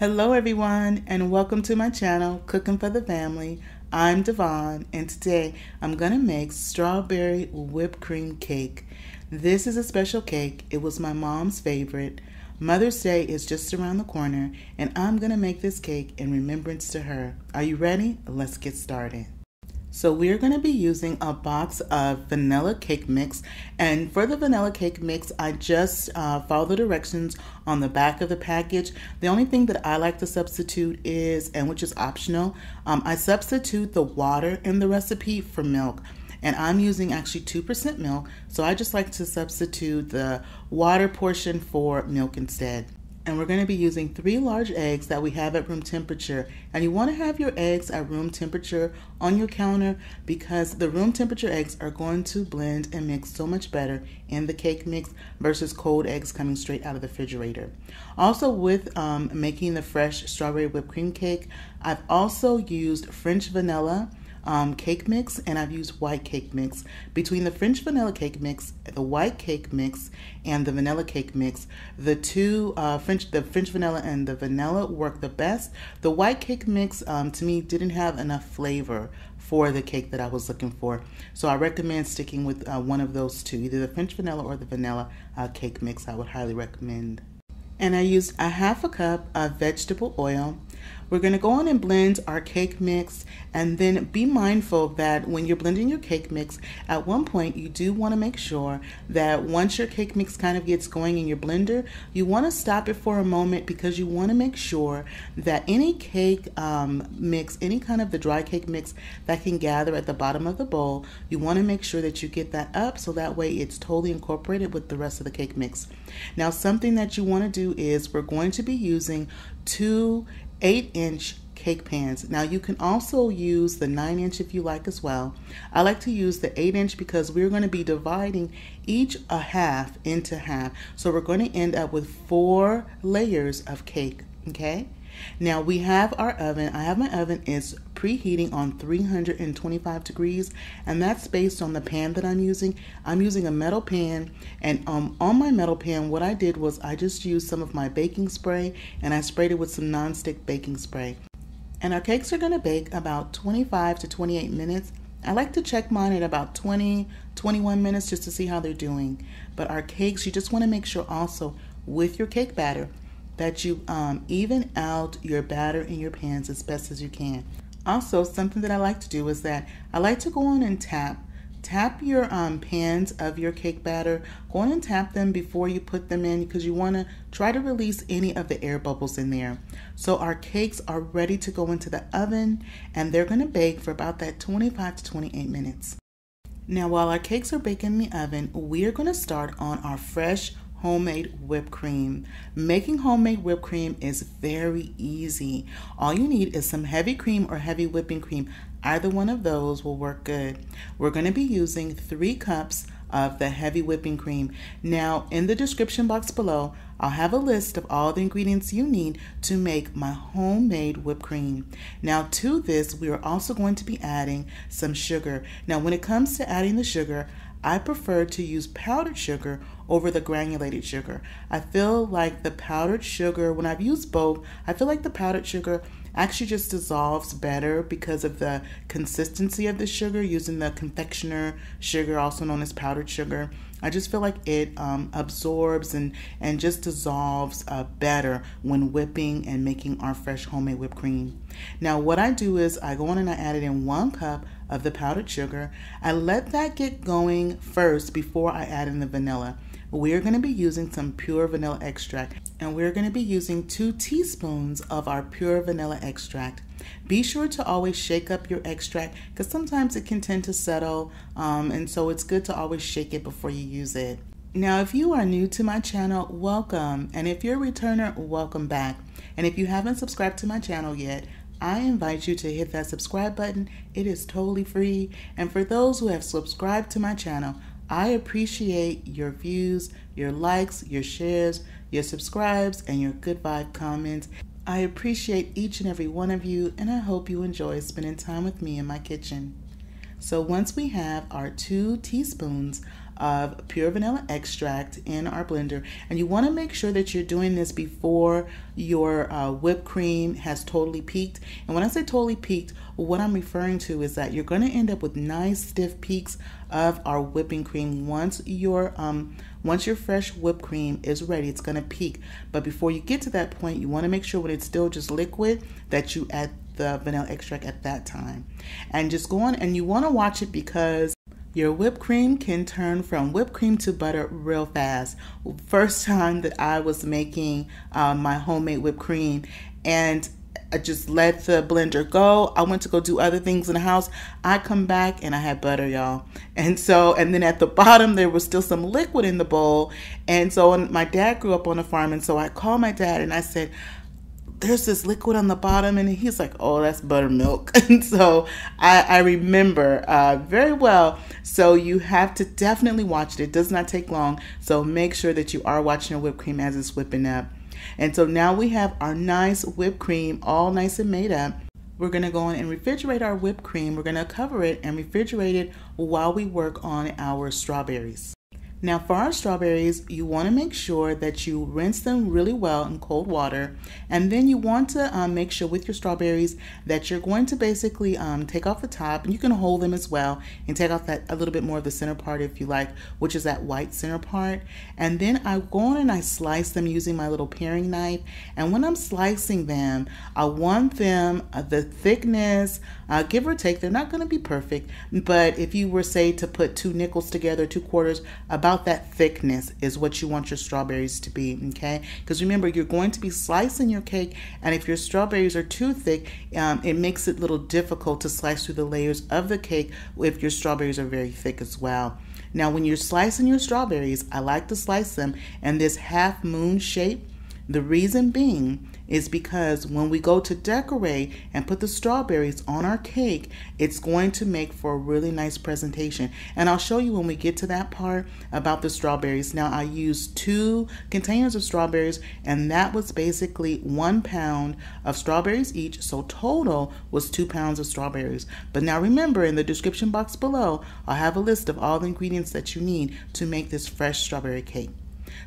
Hello everyone and welcome to my channel, Cooking for the Family. I'm Dyvonne and today I'm going to make strawberry whipped cream cake. This is a special cake. It was my mom's favorite. Mother's Day is just around the corner and I'm going to make this cake in remembrance to her. Are you ready? Let's get started. So we're going to be using a box of vanilla cake mix, and for the vanilla cake mix I just follow the directions on the back of the package. The only thing that I like to substitute is, and which is optional, I substitute the water in the recipe for milk. And I'm using actually 2% milk, so I just like to substitute the water portion for milk instead. And we're going to be using 3 large eggs that we have at room temperature. And you want to have your eggs at room temperature on your counter because the room temperature eggs are going to blend and mix so much better in the cake mix versus cold eggs coming straight out of the refrigerator. Also, with making the fresh strawberry whipped cream cake, I've also used French vanilla cake mix, and I've used white cake mix. Between the French vanilla cake mix, the white cake mix, and the vanilla cake mix, the French vanilla and the vanilla work the best. The white cake mix to me didn't have enough flavor for the cake that I was looking for, so I recommend sticking with one of those two, either the French vanilla or the vanilla cake mix. I would highly recommend. And I used a half a cup of vegetable oil. We're going to go on and blend our cake mix, and then be mindful that when you're blending your cake mix, at one point you do want to make sure that once your cake mix kind of gets going in your blender, you want to stop it for a moment because you want to make sure that any cake mix, any kind of the dry cake mix that can gather at the bottom of the bowl, you want to make sure that you get that up so that way it's totally incorporated with the rest of the cake mix. Now, something that you want to do is we're going to be using 2 8-inch cake pans. Now you can also use the 9-inch if you like as well. I like to use the 8-inch because we're going to be dividing each a half into half. So we're going to end up with 4 layers of cake, okay? Now we have our oven. I have my oven is preheating on 325 degrees, and that's based on the pan that I'm using. I'm using a metal pan, and on my metal pan what I did was I just used some of my baking spray and I sprayed it with some non-stick baking spray. And our cakes are going to bake about 25 to 28 minutes. I like to check mine at about 20-21 minutes just to see how they're doing. But our cakes, you just want to make sure also with your cake batter that you even out your batter in your pans as best as you can. Also, something that I like to do is that I like to go on and tap your pans of your cake batter. Go on and tap them before you put them in because you want to try to release any of the air bubbles in there. So our cakes are ready to go into the oven, and they're going to bake for about that 25 to 28 minutes. Now, while our cakes are baking in the oven, we are going to start on our fresh homemade whipped cream. Making homemade whipped cream is very easy. All you need is some heavy cream or heavy whipping cream. Either one of those will work good. We're going to be using 3 cups of the heavy whipping cream. Now, in the description box below, I'll have a list of all the ingredients you need to make my homemade whipped cream. Now, to this, we are also going to be adding some sugar. Now, when it comes to adding the sugar, I prefer to use powdered sugar over the granulated sugar. I feel like the powdered sugar, when I've used both, I feel like the powdered sugar actually just dissolves better because of the consistency of the sugar, using the Confectioner sugar, also known as powdered sugar. I just feel like it absorbs and just dissolves better when whipping and making our fresh homemade whipped cream. Now what I do is I go on and I add it in 1 cup of the powdered sugar. I let that get going first before I add in the vanilla. We're going to be using some pure vanilla extract, and we're going to be using 2 teaspoons of our pure vanilla extract. Be sure to always shake up your extract because sometimes it can tend to settle, and so it's good to always shake it before you use it. Now, if you are new to my channel, welcome, and if you're a returner, welcome back. And if you haven't subscribed to my channel yet, I invite you to hit that subscribe button. It is totally free, and for those who have subscribed to my channel, I appreciate your views, your likes, your shares, your subscribes, and your good vibe comments. I appreciate each and every one of you, and I hope you enjoy spending time with me in my kitchen. So once we have our 2 teaspoons of pure vanilla extract in our blender. And you want to make sure that you're doing this before your whipped cream has totally peaked. And when I say totally peaked, what I'm referring to is that you're going to end up with nice stiff peaks of our whipping cream. Once your fresh whipped cream is ready, it's going to peak. But before you get to that point, you want to make sure when it's still just liquid that you add the vanilla extract at that time. And just go on, and you want to watch it because your whipped cream can turn from whipped cream to butter real fast. First time that I was making my homemade whipped cream, and I just let the blender go. I went to go do other things in the house. I come back and I had butter, y'all. And then at the bottom, there was still some liquid in the bowl. And so my dad grew up on a farm. And so I called my dad and I said, there's this liquid on the bottom. And he's like, oh, that's buttermilk. And so I remember very well. So you have to definitely watch it. It does not take long. So make sure that you are watching your whipped cream as it's whipping up. And so now we have our nice whipped cream all nice and made up. We're going to go in and refrigerate our whipped cream. We're going to cover it and refrigerate it while we work on our strawberries. Now for our strawberries, you want to make sure that you rinse them really well in cold water. And then you want to make sure with your strawberries that you're going to basically take off the top, and you can hold them as well and take off that a little bit more of the center part if you like, which is that white center part. And then I go on and I slice them using my little paring knife. And when I'm slicing them, I want them the thickness, give or take, they're not going to be perfect, but if you were say to put 2 nickels together, 2 quarters, about that thickness is what you want your strawberries to be, okay? Because remember, you're going to be slicing your cake, and if your strawberries are too thick, it makes it a little difficult to slice through the layers of the cake if your strawberries are very thick as well. Now, when you're slicing your strawberries, I like to slice them in this half moon shape. The reason being is because when we go to decorate and put the strawberries on our cake, it's going to make for a really nice presentation. And I'll show you when we get to that part about the strawberries. Now I used 2 containers of strawberries, and that was basically 1 pound of strawberries each. So total was 2 pounds of strawberries. But now remember, in the description box below, I'll have a list of all the ingredients that you need to make this fresh strawberry cake.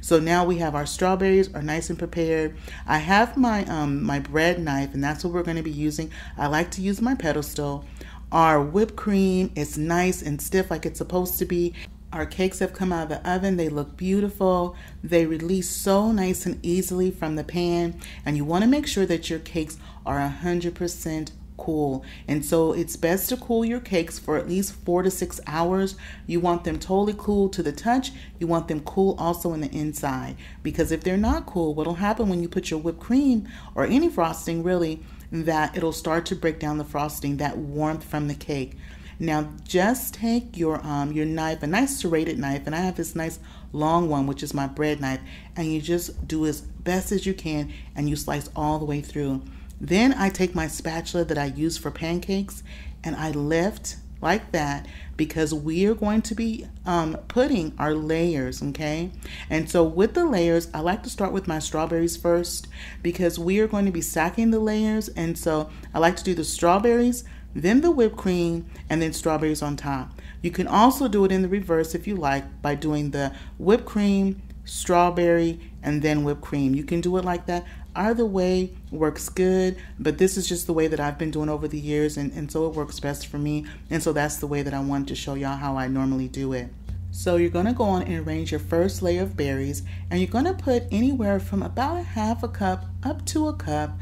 So now we have our strawberries are nice and prepared. I have my my bread knife, and that's what we're going to be using. I like to use my pedestal. Our whipped cream is nice and stiff like it's supposed to be. Our cakes have come out of the oven. They look beautiful. They release so nice and easily from the pan. And you want to make sure that your cakes are 100% cool. And so it's best to cool your cakes for at least 4 to 6 hours. You want them totally cool to the touch. You want them cool also in the inside, because if they're not cool, what'll happen when you put your whipped cream or any frosting really, that it'll start to break down the frosting, that warmth from the cake. Now just take your knife, a nice serrated knife, and I have this nice long one, which is my bread knife, and you just do as best as you can, and you slice all the way through. Then I take my spatula that I use for pancakes, and I lift like that, because we are going to be putting our layers, okay? And so with the layers, I like to start with my strawberries first, because we are going to be stacking the layers. And so I like to do the strawberries, then the whipped cream, and then strawberries on top. You can also do it in the reverse if you like, by doing the whipped cream, strawberry, and then whipped cream. You can do it like that. Either way works good, but this is just the way that I've been doing over the years, and so it works best for me. And so that's the way that I wanted to show y'all how I normally do it. So you're going to go on and arrange your first layer of berries, and you're going to put anywhere from about 1/2 cup up to a cup,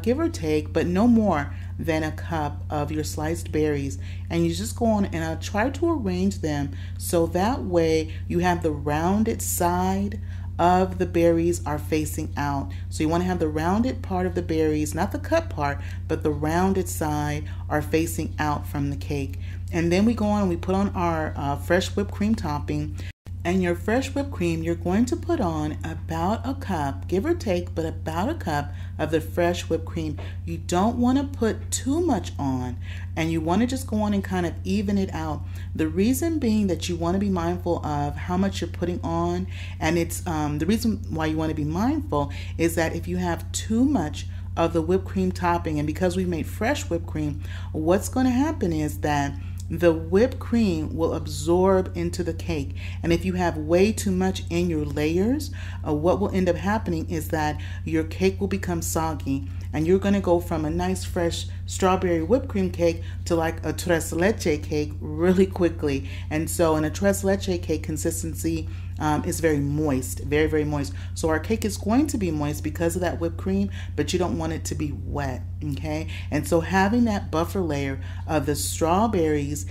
give or take, but no more than a cup of your sliced berries. And you just go on and try to arrange them so that way you have the rounded side of the berries are facing out. So you want to have the rounded part of the berries, not the cut part, but the rounded side are facing out from the cake. And then we go on and we put on our fresh whipped cream topping. And your fresh whipped cream, you're going to put on about a cup, give or take, but about a cup of the fresh whipped cream. You don't want to put too much on, and you want to just go on and kind of even it out. The reason being that you want to be mindful of how much you're putting on, and it's the reason why you want to be mindful is that if you have too much of the whipped cream topping, and because we made fresh whipped cream, what's going to happen is that the whipped cream will absorb into the cake. And if you have way too much in your layers, what will end up happening is that your cake will become soggy, and you're going to go from a nice fresh strawberry whipped cream cake to like a tres leche cake really quickly. And so in a tres leche cake, consistency is very moist, very, very moist. So our cake is going to be moist because of that whipped cream, but you don't want it to be wet, okay? And so having that buffer layer of the strawberries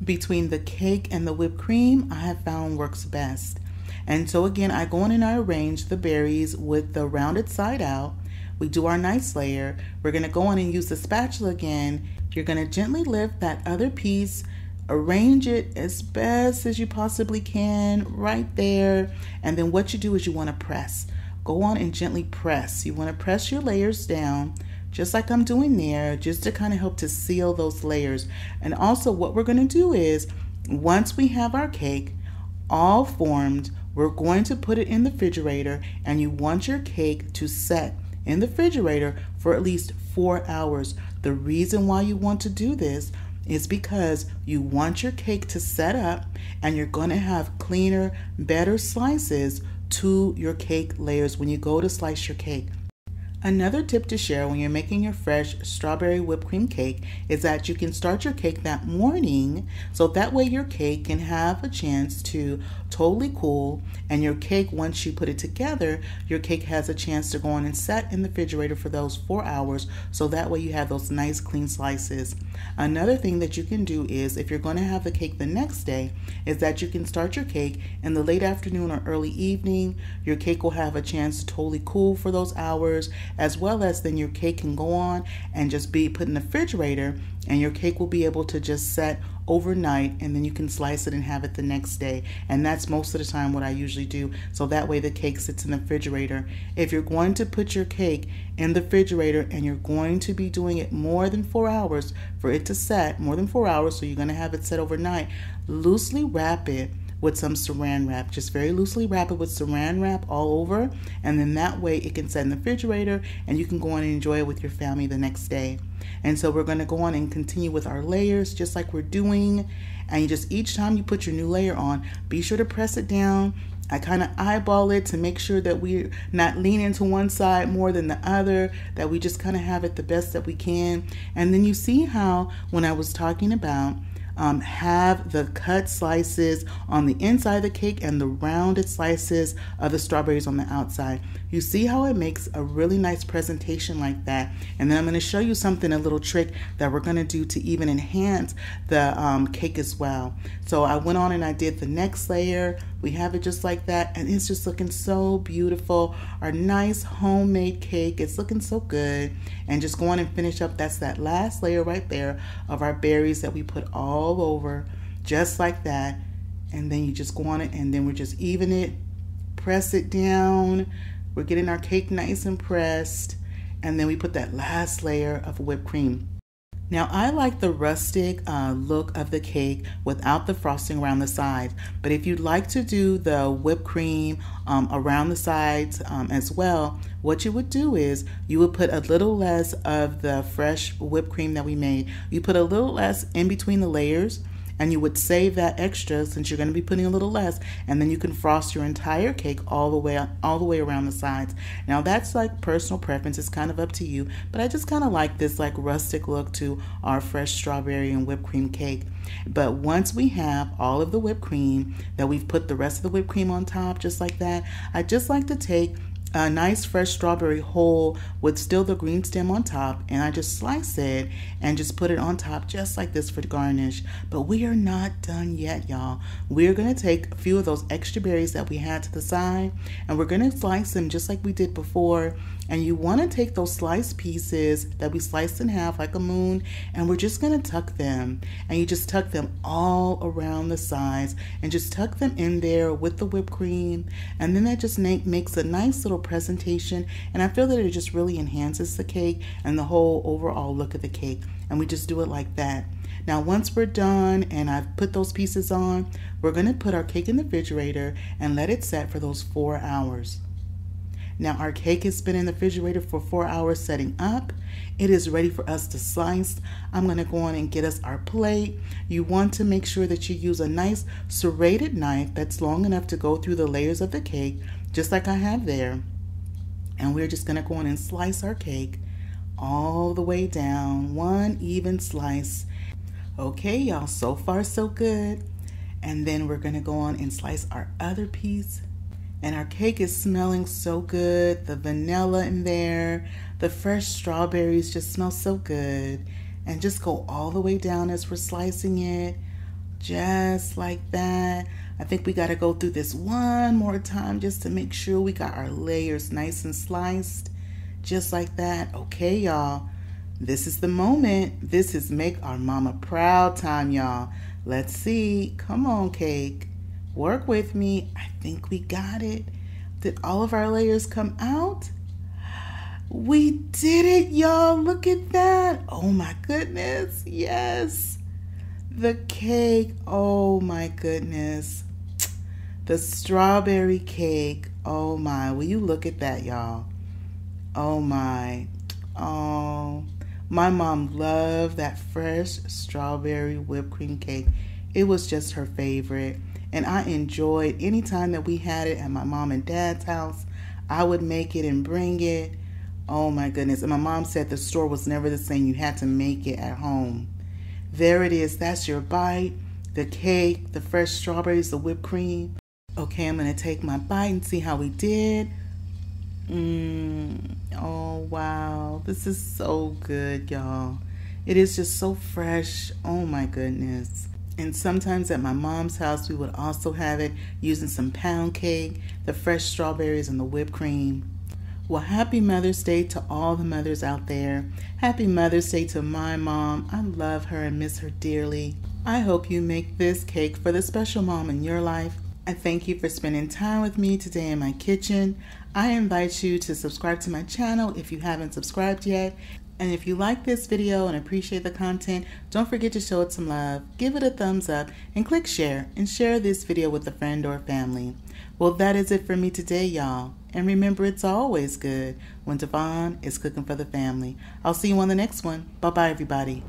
between the cake and the whipped cream, I have found works best. And so again, I go in and I arrange the berries with the rounded side out. We do our nice layer. We're going to go on and use the spatula again. You're going to gently lift that other piece, arrange it as best as you possibly can right there. And then what you do is you want to press. Go on and gently press. You want to press your layers down, just like I'm doing there, just to kind of help to seal those layers. And also what we're going to do is, once we have our cake all formed, we're going to put it in the refrigerator, and you want your cake to set in the refrigerator for at least 4 hours. The reason why you want to do this is because you want your cake to set up, and you're going to have cleaner, better slices to your cake layers when you go to slice your cake. Another tip to share when you're making your fresh strawberry whipped cream cake is that you can start your cake that morning, so that way your cake can have a chance to totally cool, and your cake, once you put it together, your cake has a chance to go on and set in the refrigerator for those 4 hours, so that way you have those nice clean slices. Another thing that you can do is, if you're going to have the cake the next day, is that you can start your cake in the late afternoon or early evening. Your cake will have a chance to totally cool for those hours, as well as then your cake can go on and just be put in the refrigerator, and your cake will be able to just set overnight, and then you can slice it and have it the next day. And that's most of the time what I usually do, so that way the cake sits in the refrigerator. If you're going to put your cake in the refrigerator and you're going to be doing it more than 4 hours for it to set, more than 4 hours, so you're going to have it set overnight, loosely wrap it with some saran wrap. Just very loosely wrap it with saran wrap all over, and then that way it can set in the refrigerator and you can go on and enjoy it with your family the next day. And so we're going to go on and continue with our layers just like we're doing, and you just, each time you put your new layer on, be sure to press it down. I kind of eyeball it to make sure that we're not leaning to one side more than the other, that we just kind of have it the best that we can. And then you see how when I was talking about have the cut slices on the inside of the cake and the rounded slices of the strawberries on the outside. You see how it makes a really nice presentation like that. And then I'm going to show you something, a little trick that we're going to do to even enhance the cake as well. So I went on and I did the next layer. We have it just like that, and it's just looking so beautiful. Our nice homemade cake, it's looking so good. And just go on and finish up, that's that last layer right there of our berries that we put all over, just like that. And then you just go on it, and then we're just even it, press it down. We're getting our cake nice and pressed, and then we put that last layer of whipped cream. Now I like the rustic look of the cake without the frosting around the sides, but if you'd like to do the whipped cream around the sides as well, what you would do is you would put a little less of the fresh whipped cream that we made. You put a little less in between the layers, and you would save that extra since you're going to be putting a little less, and then you can frost your entire cake all the way around the sides. Now that's like personal preference, it's kind of up to you, but I just kind of like this like rustic look to our fresh strawberry and whipped cream cake. But once we have all of the whipped cream, that we've put the rest of the whipped cream on top just like that, I just like to take a nice fresh strawberry whole with still the green stem on top, and I just slice it and just put it on top just like this for the garnish. But we are not done yet, y'all. We're going to take a few of those extra berries that we had to the side, and we're going to slice them just like we did before. And you want to take those sliced pieces that we sliced in half like a moon, and we're just going to tuck them, and you just tuck them all around the sides and just tuck them in there with the whipped cream. And then that just makes a nice little presentation, and I feel that it just really enhances the cake and the whole overall look of the cake. And we just do it like that. Now once we're done and I've put those pieces on, we're going to put our cake in the refrigerator and let it set for those 4 hours. Now our cake has been in the refrigerator for 4 hours setting up. It is ready for us to slice. I'm going to go on and get us our plate. You want to make sure that you use a nice serrated knife that's long enough to go through the layers of the cake, just like I have there. And we're just going to go on and slice our cake all the way down, one even slice. Okay, y'all, so far so good. And then we're going to go on and slice our other piece. And our cake is smelling so good. The vanilla in there, the fresh strawberries just smell so good. And just go all the way down as we're slicing it, just like that. I think we got to go through this one more time just to make sure we got our layers nice and sliced, just like that. Okay, y'all, this is the moment. This is make our mama proud time, y'all. Let's see. Come on, cake. Work with me. I think we got it. Did all of our layers come out? We did it, y'all. Look at that. Oh my goodness. Yes. The cake. Oh my goodness. The strawberry cake. Oh my. Will you look at that, y'all? Oh my. Oh. My mom loved that fresh strawberry whipped cream cake. It was just her favorite. And I enjoyed any time that we had it at my mom and dad's house. I would make it and bring it. Oh my goodness. And my mom said the store was never the same. You had to make it at home. There it is. That's your bite. The cake, the fresh strawberries, the whipped cream. Okay, I'm going to take my bite and see how we did. Oh wow. This is so good, y'all. It is just so fresh. Oh my goodness. And sometimes at my mom's house, we would also have it using some pound cake, the fresh strawberries, and the whipped cream. Well, happy Mother's Day to all the mothers out there. Happy Mother's Day to my mom. I love her and miss her dearly. I hope you make this cake for the special mom in your life. I thank you for spending time with me today in my kitchen. I invite you to subscribe to my channel if you haven't subscribed yet. And if you like this video and appreciate the content, don't forget to show it some love, give it a thumbs up, and click share, and share this video with a friend or family. Well, that is it for me today, y'all. And remember, it's always good when Dyvonne is cooking for the family. I'll see you on the next one. Bye-bye, everybody.